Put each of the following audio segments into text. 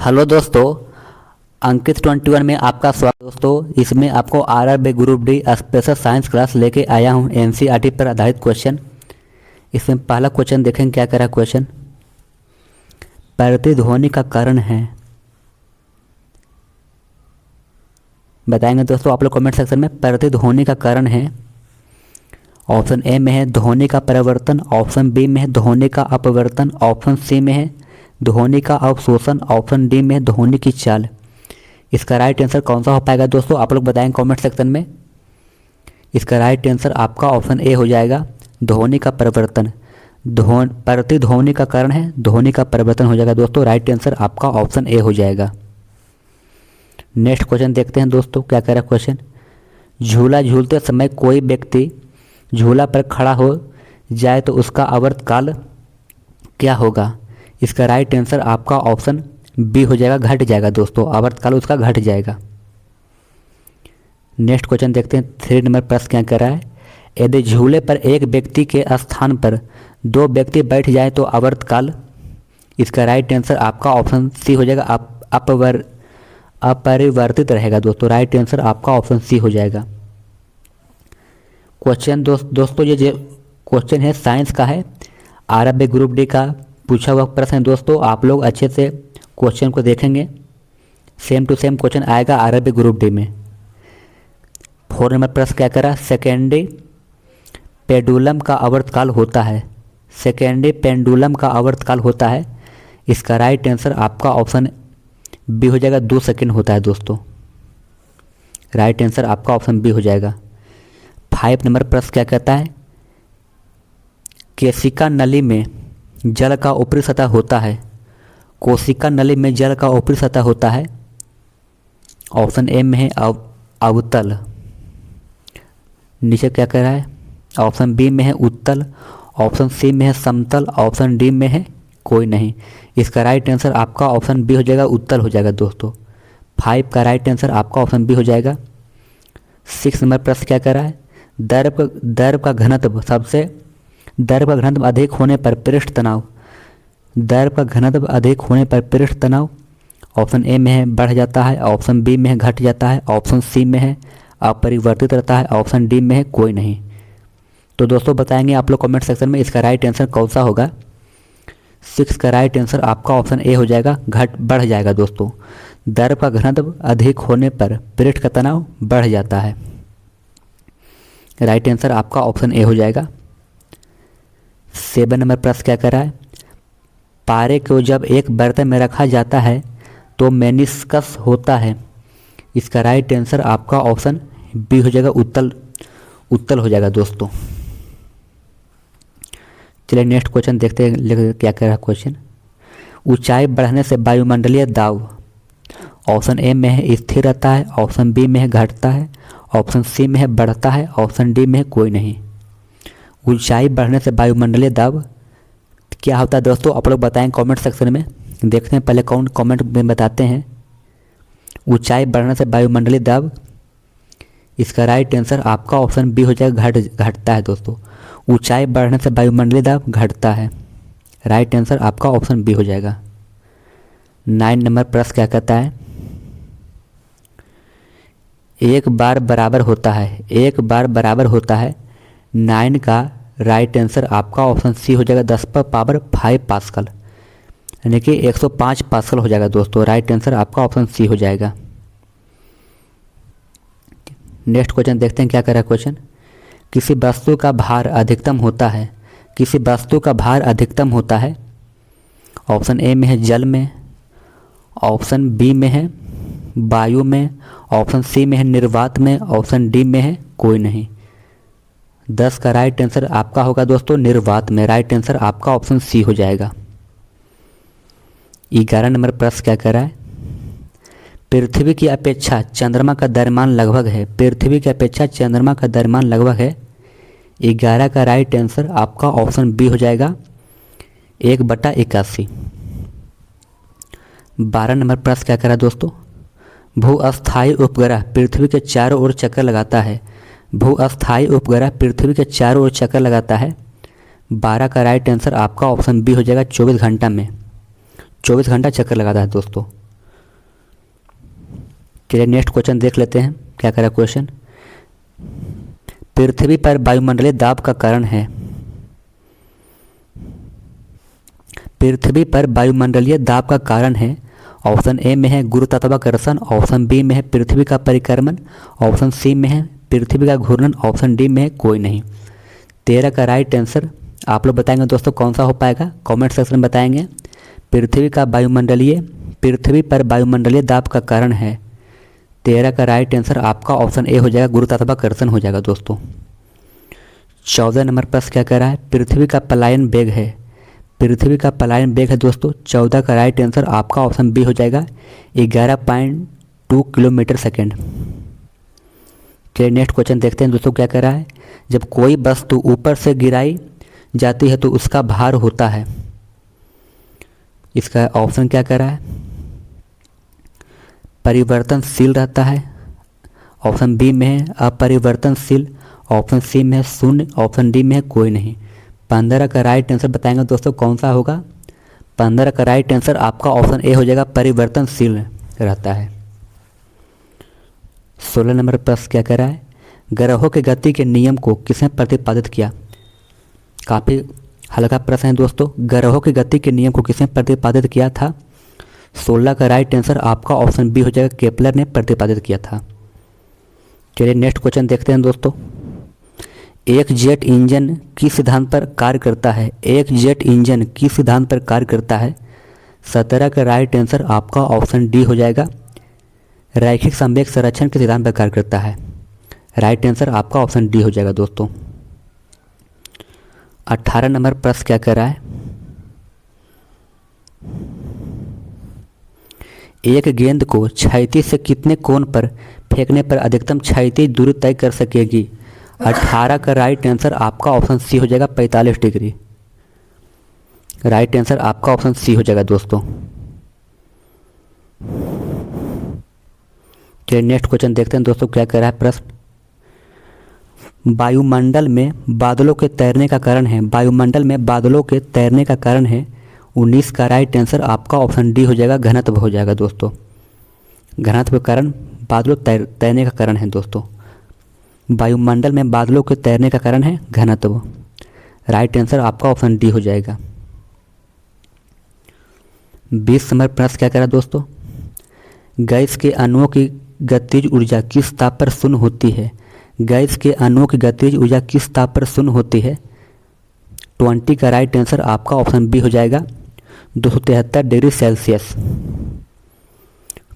Hello दोस्तों, अंकित 21 में आपका स्वागत। दोस्तों, इसमें आपको RRB group D special science class लेके आया हूँ एनसीईआरटी पर आधारित क्वेश्चन। इसमें पहला क्वेश्चन देखें क्या कह रहा है क्वेश्चन। प्रतिध्वनि का कारण है, बताएंगे दोस्तों आप लोग कमेंट सेक्शन में। प्रतिध्वनि का कारण है, ऑप्शन ए में है ध्वनि का परिवर्तन, ऑप्शन बी में है ध्वनि का अपवर्तन, ऑप्शन सी में है ध्वनि का अवशोषण, ऑप्शन डी में है ध्वनि की चाल। इसका राइट आंसर कौन सा हो पाएगा दोस्तों, आप लोग बताएंगे कमेंट सेक्शन में। इसका राइट आंसर आपका ऑप्शन ए हो जाएगा, ध्वनि का परिवर्तन। प्रतिध्वनि का कारण है, ध्वनि का परिवर्तन हो जाएगा दोस्तों। राइट आंसर आपका ऑप्शन ए हो जाएगा। नेक्स्ट क्वेश्चन देखते हैं दोस्तों क्या कह रहा है क्वेश्चन। झूला झूलते समय कोई व्यक्ति झूला पर खड़ा हो जाए तो उसका आवर्तकाल क्या होगा। इसका राइट आंसर आपका ऑप्शन बी हो जाएगा, घट जाएगा दोस्तों। आवर्तकाल उसका घट जाएगा। नेक्स्ट क्वेश्चन देखते हैं 3 नंबर प्रश्न क्या कह रहा है। यदि झूले पर एक व्यक्ति के स्थान पर 2 व्यक्ति बैठ जाए तो आवर्तकाल। इसका राइट आंसर आपका ऑप्शन सी हो जाएगा, अपरिवर्तित रहेगा दोस्तों। राइट आंसर आपका ऑप्शन सी हो जाएगा। क्वेश्चन दोस्तों ये क्वेश्चन है साइंस का है, आरआरबी ग्रुप डी का पूछा हुआ प्रश्न है दोस्तों। आप लोग अच्छे से क्वेश्चन को देखेंगे, सेम टू सेम क्वेश्चन आएगा आरआरबी ग्रुप डी में। 4 नंबर प्रश्न क्या करा। सेकेंडरी पेंडुलम का आवर्तकाल होता है, सेकेंडरी पेंडुलम का आवर्तकाल होता है। इसका राइट आंसर आपका ऑप्शन बी हो जाएगा, 2 सेकेंड होता है दोस्तों। राइट आंसर आपका ऑप्शन बी हो जाएगा। 5 नंबर प्रश्न क्या कहता है। केशिका नली में जल का ऊपरी सतह होता है, कोशिका नली में जल का ऊपरी सतह होता है। ऑप्शन ए में है अवतल, नीचे क्या कह रहा है। ऑप्शन बी में है उत्तल, ऑप्शन सी में है समतल, ऑप्शन डी में है कोई नहीं। इसका राइट आंसर आपका ऑप्शन बी हो जाएगा, उत्तल हो जाएगा दोस्तों। 5 का राइट आंसर आपका ऑप्शन बी हो जाएगा। 6 नंबर प्रश्न क्या कह रहा है। दर्प का घनत्व अधिक होने पर पृष्ठ तनाव, दर्प का घनत्व अधिक होने पर पृष्ठ तनाव। ऑप्शन ए में है बढ़ जाता है, ऑप्शन बी में है घट जाता है, ऑप्शन सी में है अपरिवर्तित रहता है, ऑप्शन डी में है कोई नहीं। तो दोस्तों बताएंगे आप लोग कमेंट सेक्शन में इसका राइट आंसर कौन सा होगा। 6 का राइट आंसर आपका ऑप्शन ए हो जाएगा, बढ़ जाएगा दोस्तों। दर्प का घनत्व अधिक होने पर पृष्ठ का तनाव बढ़ जाता है। राइट आंसर आपका ऑप्शन ए हो जाएगा। 7 नंबर प्रश्न क्या कर रहा है। पारे को जब एक बर्तन में रखा जाता है तो मेनिस्कस होता है। इसका राइट आंसर आपका ऑप्शन बी हो जाएगा, उत्तल हो जाएगा दोस्तों। चलिए नेक्स्ट क्वेश्चन देखते हैं क्या कह रहा है क्वेश्चन। ऊंचाई बढ़ने से वायुमंडलीय दाब, ऑप्शन ए में है स्थिर रहता है, ऑप्शन बी में है घटता है, ऑप्शन सी में है बढ़ता है, ऑप्शन डी में है कोई नहीं। ऊंचाई बढ़ने से वायुमंडलीय दाब क्या होता है दोस्तों, आप लोग बताएं कमेंट सेक्शन में। देखते हैं पहले कौन कमेंट में बताते हैं। ऊंचाई बढ़ने से वायुमंडलीय दाब, इसका राइट आंसर आपका ऑप्शन बी हो जाएगा, घटता है दोस्तों। ऊंचाई बढ़ने से वायुमंडलीय दाब घटता है। राइट आंसर आपका ऑप्शन बी हो जाएगा। 9 नंबर प्रश्न क्या कहता है। एक बार बराबर होता है, एक बार बराबर होता है 9 का राइट आंसर आपका ऑप्शन सी हो जाएगा, 10⁵ पास्कल, यानी कि 105 पास्कल हो जाएगा दोस्तों। राइट आंसर आपका ऑप्शन सी हो जाएगा। नेक्स्ट क्वेश्चन देखते हैं क्या कर रहा है क्वेश्चन। किसी वस्तु का भार अधिकतम होता है, किसी वस्तु का भार अधिकतम होता है। ऑप्शन ए में है जल में, ऑप्शन बी में है वायु में, ऑप्शन सी में है निर्वात में, ऑप्शन डी में है कोई नहीं। 10 का राइट आंसर आपका होगा दोस्तों निर्वात में। राइट आंसर आपका ऑप्शन सी हो जाएगा। 11 नंबर प्रश्न क्या कह रहा है। पृथ्वी की अपेक्षा चंद्रमा का द्रव्यमान लगभग है, पृथ्वी की अपेक्षा चंद्रमा का द्रव्यमान लगभग है। 11 का राइट आंसर आपका ऑप्शन बी हो जाएगा, 1/81। 12 नंबर प्रश्न क्या कह रहा है दोस्तों। भूअस्थायी उपग्रह पृथ्वी के चारों ओर चक्कर लगाता है, भूअस्थायी उपग्रह पृथ्वी के चारों ओर चक्कर लगाता है। 12 का राइट आंसर आपका ऑप्शन बी हो जाएगा, 24 घंटा में, 24 घंटा चक्कर लगाता है दोस्तों। चलिए नेक्स्ट क्वेश्चन देख लेते हैं क्या कह रहा है क्वेश्चन। पृथ्वी पर वायुमंडलीय दाब का कारण है। पृथ्वी पर वायुमंडलीय दाब का कारण है। ऑप्शन ए में है गुरुत्वाकर्षण, ऑप्शन बी में है पृथ्वी का परिक्रमण, ऑप्शन सी में है पृथ्वी का घूर्णन, ऑप्शन डी में है कोई नहीं। 13 का राइट आंसर आप लोग बताएंगे दोस्तों कौन सा हो पाएगा, कमेंट सेक्शन में बताएंगे। पृथ्वी पर वायुमंडलीय दाब का कारण है। 13 का राइट आंसर आपका ऑप्शन ए हो जाएगा, गुरुत्वाकर्षण हो जाएगा दोस्तों। 14 नंबर प्रश्न क्या कह रहा है, पृथ्वी का पलायन वेग है। पृथ्वी का पलायन वेग है दोस्तों। 14 का राइट आंसर आपका ऑप्शन बी हो जाएगा, 11.2 किलोमीटर सेकेंड। चलिए नेक्स्ट क्वेश्चन देखते हैं दोस्तों क्या कह रहा है। जब कोई वस्तु ऊपर से गिराई जाती है तो उसका भार होता है। इसका ऑप्शन क्या कह रहा है, परिवर्तनशील रहता है, ऑप्शन बी में है अपरिवर्तनशील, ऑप्शन सी में है शून्य, ऑप्शन डी में है कोई नहीं। 15 का राइट आंसर बताएंगे दोस्तों कौन सा होगा। 15 का राइट आंसर आपका ऑप्शन ए हो जाएगा, परिवर्तनशील रहता है। 16 नंबर प्रश्न क्या कह रहा है, ग्रहों के गति के नियम को किसने प्रतिपादित किया। काफ़ी हल्का प्रश्न है दोस्तों। ग्रहों की गति के नियम को किसने प्रतिपादित किया था। 16 का राइट आंसर आपका ऑप्शन बी हो जाएगा, केपलर ने प्रतिपादित किया था। चलिए नेक्स्ट क्वेश्चन देखते हैं दोस्तों। एक जेट इंजन किस सिद्धांत पर कार्य करता है। एक जेट इंजन किस सिद्धांत पर कार्य करता है। 17 का राइट आंसर आपका ऑप्शन डी हो जाएगा, रैखिक संवेग संरक्षण के सिद्धांत पर कार्य करता है। राइट आंसर आपका ऑप्शन डी हो जाएगा दोस्तों। 18 नंबर प्रश्न क्या कर रहा है, एक गेंद को क्षैतिज से कितने कोण पर फेंकने पर अधिकतम क्षैतिज दूरी तय कर सकेगी। 18 का राइट आंसर आपका ऑप्शन सी हो जाएगा, 45 डिग्री। राइट आंसर आपका ऑप्शन सी हो जाएगा दोस्तों। चलिए नेक्स्ट क्वेश्चन देखते हैं दोस्तों क्या कह रहा है प्रश्न। वायुमंडल में बादलों के तैरने का कारण है। वायुमंडल में बादलों के तैरने का कारण है। 19 का राइट आंसर आपका ऑप्शन डी हो जाएगा, घनत्व हो जाएगा दोस्तों। घनत्व के कारण बादलों तैरने का कारण है दोस्तों। वायुमंडल में बादलों के तैरने का कारण है घनत्व। राइट आंसर आपका ऑप्शन डी हो जाएगा। 20 नंबर प्रश्न क्या कह रहा है दोस्तों, गैस के अणुओं की गतिज ऊर्जा किस ताप पर शून्य होती है। गैस के अणुओं की गतिज ऊर्जा किस ताप पर शून्य होती है। 20 का राइट आंसर आपका ऑप्शन बी हो जाएगा, 273 डिग्री सेल्सियस।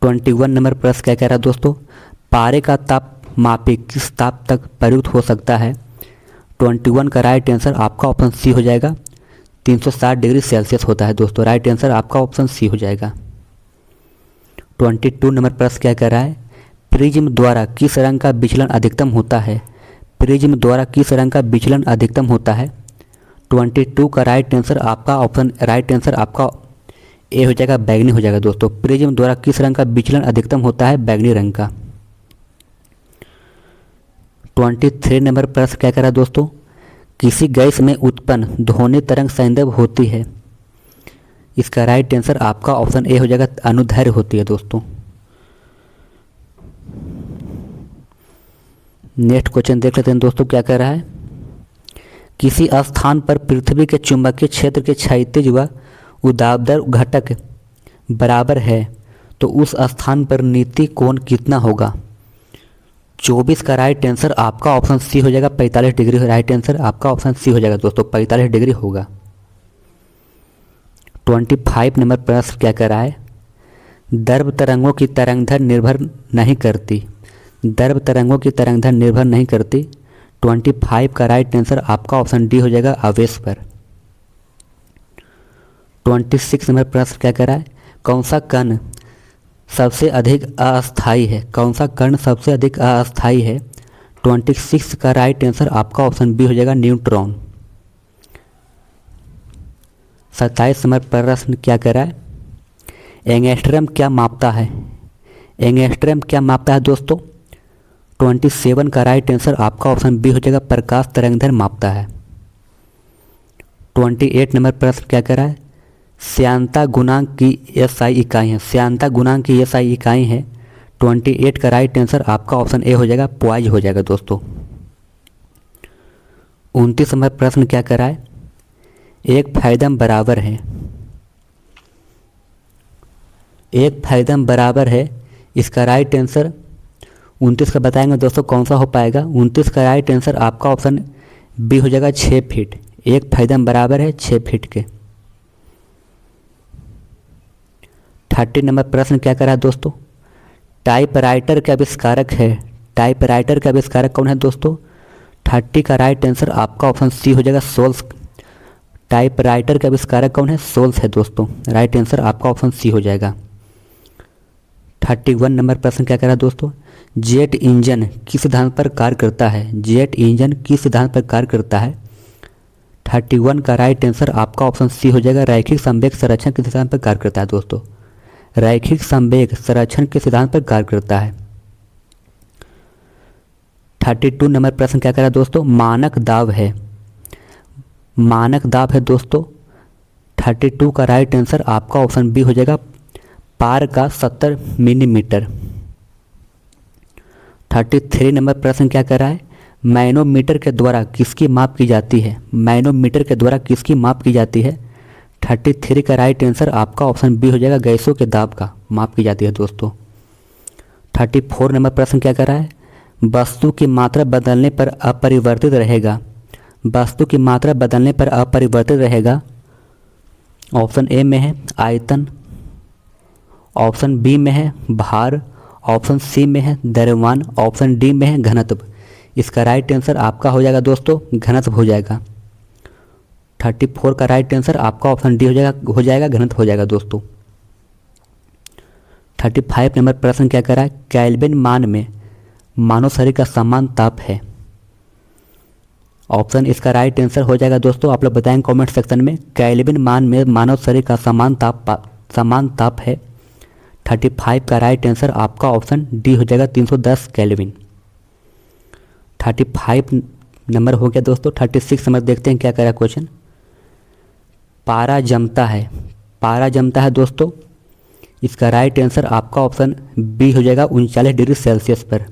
21 नंबर प्रश्न क्या कह रहा है दोस्तों, पारे का ताप मापी किस ताप तक प्रयुक्त हो सकता है। 21 का राइट आंसर आपका ऑप्शन सी हो जाएगा, 360 डिग्री सेल्सियस होता है दोस्तों। राइट आंसर आपका ऑप्शन सी हो जाएगा। 22 नंबर प्रश्न क्या कह रहा है, प्रिज्म द्वारा किस रंग का विचलन अधिकतम होता है। प्रिज्म द्वारा किस रंग का विचलन अधिकतम होता है। 22 का राइट आंसर आपका ए हो जाएगा, बैगनी हो जाएगा दोस्तों। प्रिज्म द्वारा किस रंग का विचलन अधिकतम होता है, बैगनी रंग का। 23 नंबर प्रश्न क्या कह रहा है दोस्तों, किसी गैस में उत्पन्न ध्वनि तरंग संदैव होती है। इसका राइट आंसर आपका ऑप्शन ए हो जाएगा, अनुदैर्घ्य होती है दोस्तों। नेक्स्ट क्वेश्चन देख लेते हैं दोस्तों क्या कह रहा है, किसी स्थान पर पृथ्वी के चुंबकीय क्षेत्र के क्षैतिज व उदाब्दर घटक बराबर है तो उस स्थान पर नीति कोण कितना होगा। 24 का राइट आंसर आपका ऑप्शन सी हो जाएगा, 45 डिग्री। राइट आंसर आपका ऑप्शन सी हो जाएगा दोस्तों, 45 डिग्री होगा। 25 नंबर प्रश्न क्या कह रहा है, द्रव तरंगों की तरंगधर निर्भर नहीं करती। द्रव तरंगों की तरंगधर निर्भर नहीं करती। 25 का राइट आंसर आपका ऑप्शन डी हो जाएगा, आवेश पर। 26 नंबर प्रश्न क्या कह रहा है, कौन सा कण सबसे अधिक अस्थायी है। कौन सा कण सबसे अधिक अस्थायी है। 26 का राइट आंसर आपका ऑप्शन बी हो जाएगा, न्यूट्रॉन। 27 नंबर प्रश्न क्या कह रहा है, एंगस्ट्रम क्या मापता है। एंगस्ट्रम क्या मापता है दोस्तों। 27 का राइट आंसर आपका ऑप्शन बी हो जाएगा, प्रकाश तरंगधर मापता है। 28 नंबर प्रश्न क्या कह रहा है, श्यानता गुणांक की एसआई इकाई है। श्यानता गुणांक की एसआई इकाई है। 28 का राइट आंसर आपका ऑप्शन ए हो जाएगा, पॉइज हो जाएगा दोस्तों। 29 नंबर प्रश्न क्या कह रहा है, एक फायदम बराबर है, एक फायदम बराबर है, इसका राइट आंसर 29 का बताएंगे दोस्तों कौन सा हो पाएगा। 29 का राइट आंसर आपका ऑप्शन बी हो जाएगा, 6 फीट। एक फायदम बराबर है 6 फीट के। 30 नंबर प्रश्न क्या कर रहा है दोस्तों, टाइपराइटर के आविष्कारक है, टाइपराइटर का आविष्कारक कौन है दोस्तों। 30 का राइट आंसर आपका ऑप्शन सी हो जाएगा, सोल्स। टाइपराइटर का आविष्कारक कौन है, सोल्स है दोस्तों। राइट आंसर आपका ऑप्शन सी हो जाएगा। 31 नंबर प्रश्न क्या कह रहा है दोस्तों, जेट इंजन किस सिद्धांत पर कार्य करता है, जेट इंजन किस सिद्धांत पर कार्य करता है। 31 का राइट आंसर आपका ऑप्शन सी हो जाएगा, रैखिक संवेग संरक्षण के सिद्धांत पर कार्य करता है दोस्तों। रैखिक संवेग संरक्षण के सिद्धांत पर कार्य करता है। 32 नंबर प्रश्न क्या कह रहा है दोस्तों, मानक दाब है, मानक दाब है दोस्तों। 32 का राइट आंसर आपका ऑप्शन बी हो जाएगा, पार का 70 मिलीमीटर। 33 नंबर प्रश्न क्या कर रहा है, मैनोमीटर के द्वारा किसकी माप की जाती है, मैनोमीटर के द्वारा किसकी माप की जाती है। 33 का राइट आंसर आपका ऑप्शन बी हो जाएगा, गैसों के दाब का माप की जाती है दोस्तों। 34 नंबर प्रश्न क्या कर रहा है, वस्तु की मात्रा बदलने पर अपरिवर्तित रहेगा, वस्तु की मात्रा बदलने पर अपरिवर्तित रहेगा। ऑप्शन ए में है आयतन, ऑप्शन बी में है भार, ऑप्शन सी में है द्रव्यमान, ऑप्शन डी में है घनत्व। इसका राइट आंसर आपका हो जाएगा दोस्तों, घनत्व हो जाएगा। 34 का राइट आंसर आपका ऑप्शन डी हो जाएगा घनत्व हो जाएगा दोस्तों। 35 नंबर प्रश्न क्या कर रहा है, केल्विन मान में मानव शरीर का समान ताप है। ऑप्शन इसका राइट आंसर हो जाएगा दोस्तों, आप लोग बताएंगे कमेंट सेक्शन में, केल्विन मान में मानव शरीर का समान ताप है। 35 का राइट आंसर आपका ऑप्शन डी हो जाएगा, 310 केल्विन। 35 नंबर हो गया दोस्तों। 36 नंबर देखते हैं क्या कह रहा है क्वेश्चन, पारा जमता है, पारा जमता है दोस्तों। इसका राइट आंसर आपका ऑप्शन बी हो जाएगा, 39 डिग्री सेल्सियस पर।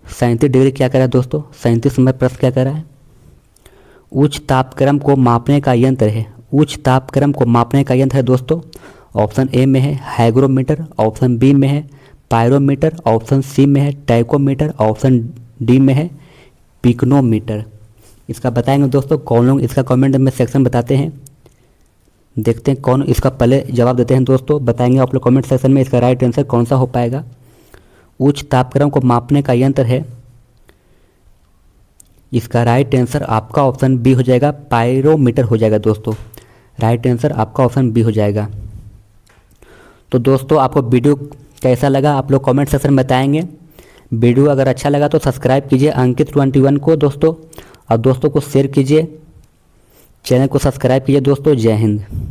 37 डिग्री क्या कह रहा है दोस्तों, 37 नंबर प्रश्न क्या कह रहा है, उच्च तापक्रम को मापने का यंत्र है, उच्च तापक्रम को मापने का यंत्र है दोस्तों। ऑप्शन ए में है हाइग्रोमीटर, ऑप्शन बी में है पायरोमीटर, ऑप्शन सी में है टैकोमीटर, ऑप्शन डी में है पिकनोमीटर। इसका बताएंगे दोस्तों कौन लोग इसका कमेंट में सेक्शन बताते हैं, देखते हैं कौन इसका पहले जवाब देते हैं दोस्तों। बताएंगे आप लोग कमेंट सेक्शन में इसका राइट आंसर कौन सा हो पाएगा। उच्च तापक्रम को मापने का यंत्र है, इसका राइट आंसर आपका ऑप्शन बी हो जाएगा, पायरोमीटर हो जाएगा दोस्तों। राइट आंसर आपका ऑप्शन बी हो जाएगा। तो दोस्तों आपको वीडियो कैसा लगा आप लोग कमेंट सेक्शन में बताएंगे। वीडियो अगर अच्छा लगा तो सब्सक्राइब कीजिए अंकित 21 को दोस्तों, और दोस्तों को शेयर कीजिए, चैनल को सब्सक्राइब कीजिए दोस्तों। जय हिंद।